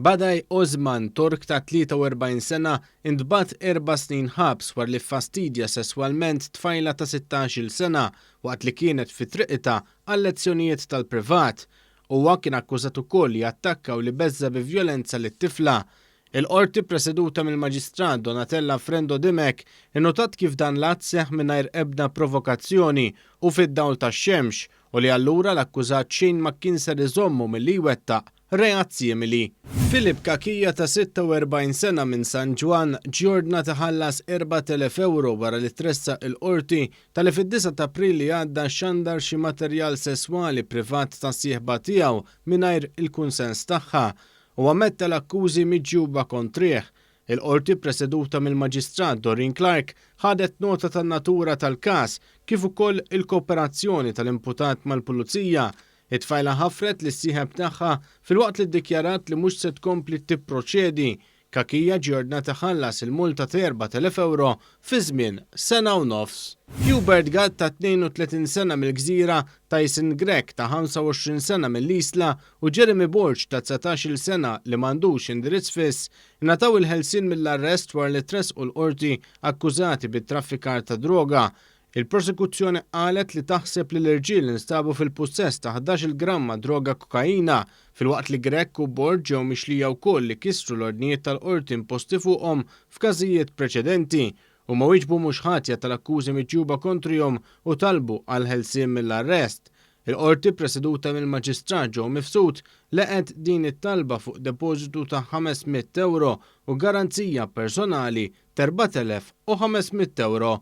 Baday Osman, Tork ta' 43 sena, intbagħat 4 snin ħabs wara li fastidja sesswalment tfajla ta' 16-il sena waqt li kienet fi triqita għal-lezzjonijiet tal-privat. Huwa kien akkużat ukoll li attakka u li beżza bi vjolenza lit-tifla. Il-Qorti preseduta mill-Maġistrat Donatella Frendo Dimek innotat kif dan l-att seħħ mingħajr ebda provokazzjoni u fid-dawl tax-xemx u li allura l-akkużat xejn ma kien ser iżommu milli jwettaq reat simili. Cachia ta' 46 sena minn San Ġwann ġjordna taħallas 4,000 euro wara li tressa il-Qorti tal-li fid-9 ta' April li għadda xandar xi materjal sesswali privat tas-sieħba tiegħu mingħajr il-kunsens tagħha u ammetta l-akkużi miġjuba kontrih. Il-Qorti preseduta mill-Maġistrat Doreen Clarke ħadet nota tan-natura tal-każ kif ukoll il-koperazzjoni tal-imputat mal-pulizija. It-tfajla ħafret lis-sieħeb tagħha filwaqt li ddikjarat li mhux se tkompli tipproċedi. Cachia ġjordna taħallas il-multa ta' 4,000 euro fi żmien sena u nofs. Hubert Gatt ta' 32 sena mill-Gżira, Tyson Grech ta' 25 sena mill-Isla u Jeremy Borch ta' 19-il sena li m'għandux indirizz fiss ingħataw il-ħelsien mill-arrest wara li tressqu l-Qorti akkużati bit-traffikar ta' droga. Il-prosekuzzjoni qalet li taħseb li l-irġiel instabu fil-possess ta' 11 gramma droga kokaina filwaqt li Grech u Borch ġew mixlija wkoll li kisru l-ordnijiet tal-Qorti imposti fuqhom f'każijiet preċedenti u ma wieġbu mhux ħatja tal-akkużi miġjuba kontrihom u talbu għal ħelsien mill-arrest. Il-Qorti preseduta mill-Maġistrat ġew mifsud leqet din it-talba fuq depożitu ta' 500 euro u garanzija personali ta' 4,500 euro.